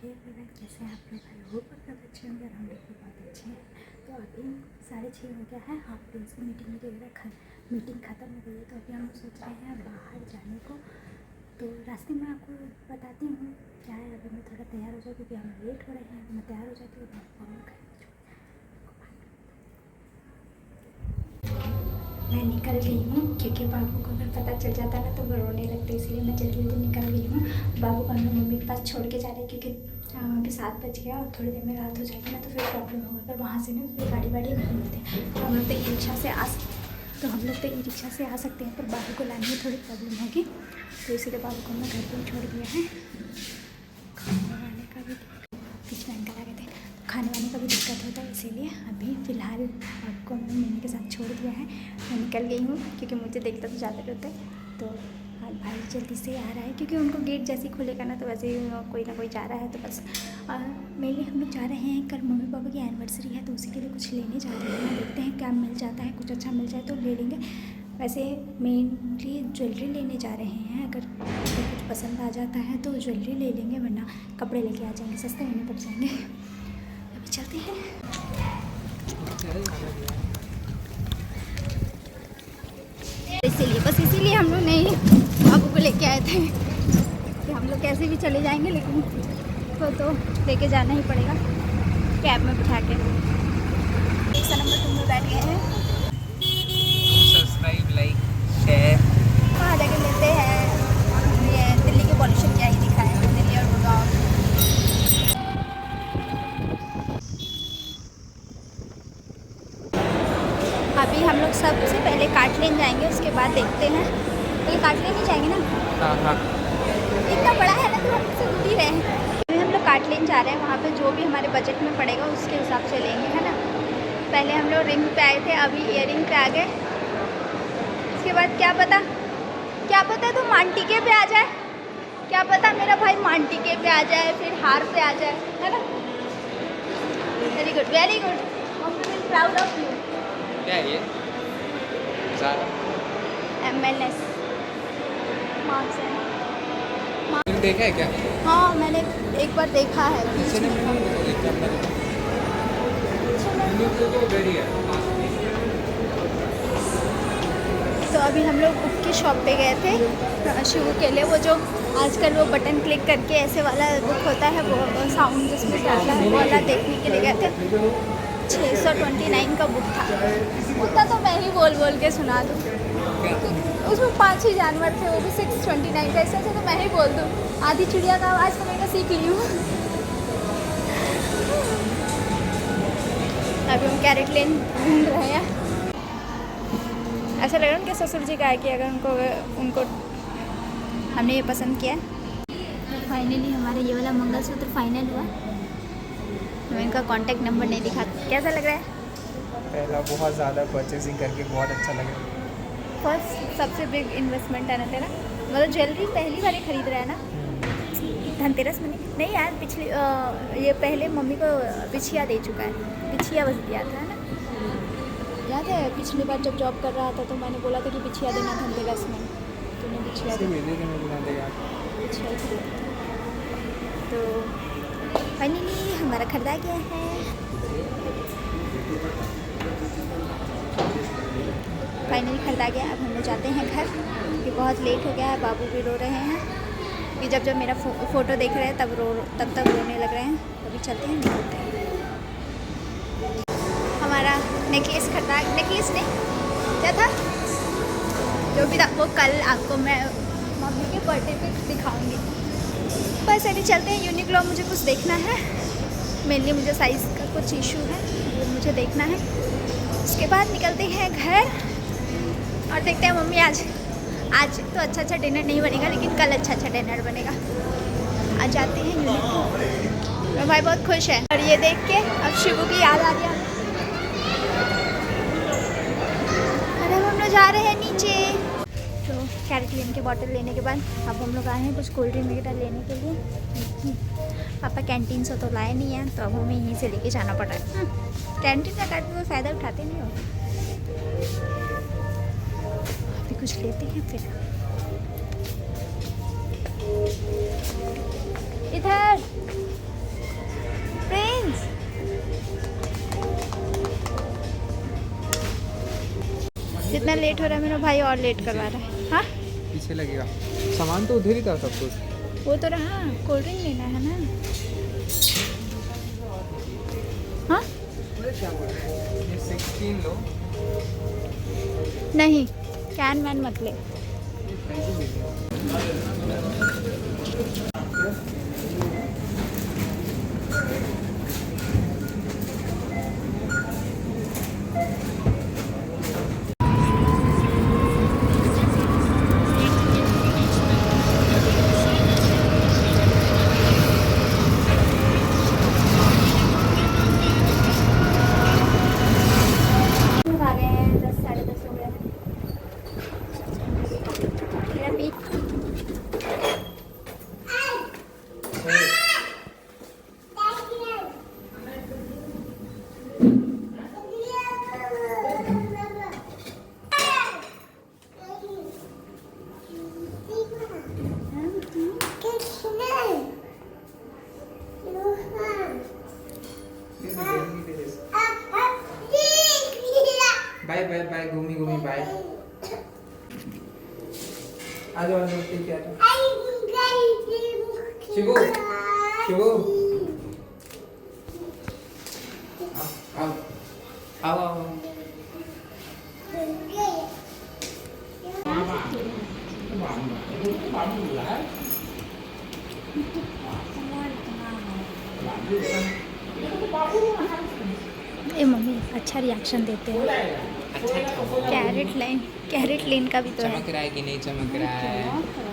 कैसे आप लोग आई होप आप लोग अच्छे होंगे और हम लोग भी बहुत अच्छे हैं। तो अभी 6:30 हो गया है, हाफ डे की मीटिंग मीटिंग ख़त्म हो गई है। तो अभी हम सोच रहे हैं बाहर जाने को। तो रास्ते में आपको बताती हूँ क्या है। अभी मैं थोड़ा तैयार हो जाऊँ क्योंकि हम लेट हो रहे हैं। मैं तैयार हो जाती हूँ। मैं निकल गई हूँ क्योंकि बाबू को अगर पता चल जाता ना तो वो रोने लगते, इसलिए मैं जल्दी जल्दी निकल गई हूँ। बाबू को हम लोग मम्मी के पास छोड़ के जा रहे हैं क्योंकि अभी 7 बज गया और थोड़ी देर में रात हो जाएगी ना तो फिर प्रॉब्लम होगा। पर वहाँ से ना फिर गाड़ी वाड़ी नहीं मिलती, तो हम लोग तो ई रिक्शा से आ सकते हैं। पर बाबू को लाने में थोड़ी प्रॉब्लम होगी, तो इसीलिए बाबू को हमने घर पर ही छोड़ दिया है। खाने वाने का भी खाने वाने का भी दिक्कत होता है, इसीलिए अभी फ़िलहाल आपको हमने मम्मी के साथ छोड़ दिया है। मैं निकल गई हूँ क्योंकि मुझे देखता तो ज़्यादा डरता है। तो आज भाई जल्दी से आ रहा है क्योंकि उनको गेट जैसे ही खुलेगा ना तो वैसे ही कोई ना कोई जा रहा है। तो बस मेनली हम लोग जा रहे हैं, कल मम्मी पापा की एनिवर्सरी है तो उसी के लिए कुछ लेने जा रहे हैं। देखते हैं क्या मिल जाता है, कुछ अच्छा मिल जाए तो ले लेंगे। वैसे मेनली ज्वेलरी लेने जा रहे हैं, अगर कुछ पसंद आ जाता है तो ज्वेलरी ले लेंगे, वरना कपड़े लेके आ जाएंगे, सस्ते होने पड़ जाएंगे। अभी चलते हैं। इसीलिए हम लोग नहीं बाबू को लेके आए थे कि हम लोग कैसे भी चले जाएंगे, लेकिन तो लेके जाना ही पड़ेगा कैब में बिठा के। दूसरा नंबर तुम लोग बैठ गए हैं। Subscribe, like, share. वहाँ जाके लेते हैं। ये दिल्ली के पॉल्यूशन क्या ही दिखा है, दिल्ली और गुड़गांव। अभी हम लोग सबसे पहले काटलेन जाएंगे, उसके बाद देखते हैं। पहले काटलेन ही जाएंगे ना। हाँ। इतना बड़ा है ना तो हम से दूर ही रहे। अभी हम लोग काटलेन जा रहे हैं, वहाँ पे जो भी हमारे बजट में पड़ेगा उसके हिसाब से लेंगे, है ना। पहले हम लोग रिंग पे आए थे, अभी ईयरिंग पे आ गए। उसके बाद क्या पता तो मांटिके पे आ जाए, क्या पता मेरा भाई मांटिके पे आ जाए, फिर हार पे आ जाए, है ना। Very good, very good. हम लोग प्राउड ऑफ यू। क्या है ये? MLS मार्क्स है। तुमने देखा है क्या? हाँ, मैंने एक बार देखा है बीच में। तो अभी हम लोग बुक की शॉप पे गए थे शिवू के लिए। वो जो आजकल वो बटन क्लिक करके ऐसे वाला बुक होता है, वो साउंड जिसमें डालता है वो वाला देखने के लिए गए थे। 629 का बुक था। उतना तो मैं ही बोल के सुना दूँ, उसमें 5-6 जानवर थे, वो भी 629 का। ऐसे तो मैं ही बोल दूँ, आधी चिड़िया का आवाज़ तो मैं सीख ली हूँ। अभी हम कैरेट लेन घूम रहे हैं। ऐसा लग रहा है उनके ससुर जी का है कि अगर उनको हमने ये पसंद किया। फाइनली हमारा ये वाला मंगलसूत्र फाइनल हुआ। हमें इनका कांटेक्ट नंबर नहीं दिखा। कैसा लग रहा है? पहला बहुत ज़्यादा परचेजिंग करके बहुत अच्छा लगा। फर्स्ट सबसे बिग इन्वेस्टमेंट है ना तेरा, मतलब ज्वेलरी पहली बार ही खरीद रहा है ना। धनतेरस में नहीं यार, पिछली ये पहले मम्मी को बिछिया दे चुका है। बिछिया बस दिया था ना, याद है? पिछली बार जब जॉब कर रहा था तो मैंने बोला था कि बिछिया देना धनतेरस में, तूने बिछिया दिया। तो फाइनली हमारा खरीदा गया है। फाइनली खरीदा गया। अब हम लोग जाते हैं घर, कि बहुत लेट हो गया है। बाबू भी रो रहे हैं कि जब मेरा फ़ोटो देख रहे हैं तब रोने लग रहे हैं। अभी चलते हैं, निकलते हैं। हमारा नेकलेस खरीदा, नेकलेस नहीं क्या था जो भी था वो कल आपको मैं मम्मी के बर्थडे पे दिखाऊंगी। बस अभी चलते हैं यूनिक्लो। मुझे कुछ देखना है, मेनली मुझे साइज़ का कुछ इशू है, वो मुझे देखना है। उसके बाद निकलते हैं घर और देखते हैं मम्मी आज तो अच्छा डिनर नहीं बनेगा, लेकिन कल अच्छा डिनर बनेगा। आज जाते हैं यूनिक्लो। मेरा भाई बहुत खुश है और ये देख के अब शिवू की याद आ रही है। अरे हम लोग जा रहे हैं नीचे। तो कैरेट लेन के बॉटल लेने के बाद अब हम लोग आए हैं कुछ कोल्ड ड्रिंक वगैरह लेने के लिए। पापा कैंटीन से तो लाए नहीं हैं, तो अब हमें यहीं से लेके जाना पड़ रहा है। कैंटीन का कोई फ़ायदा उठाते नहीं हो। अभी कुछ लेते हैं फिर। इधर इतना लेट हो रहा है, मेरा भाई और लेट करवा रहा है। हाँ पीछे लगेगा। सामान तो उधर ही था सब कुछ। वो तो रहा, कोल्ड ड्रिंक लेना है ना। हाँ ये 16 लो। नहीं, कैन वैन मत ले। आ गए हैं, 10 साढ़े 10 हो गए हैं। मेरा पीठ बाय बाय बाय, घूमी घूमी बाय। आ जाओ ठीक है। शिवू शिवू आओ आओ आओ। ए मम्मी अच्छा रिएक्शन देते हैं। कैरेट लेन का भी तो है। चमक रहा है कि नहीं चमक रहा है?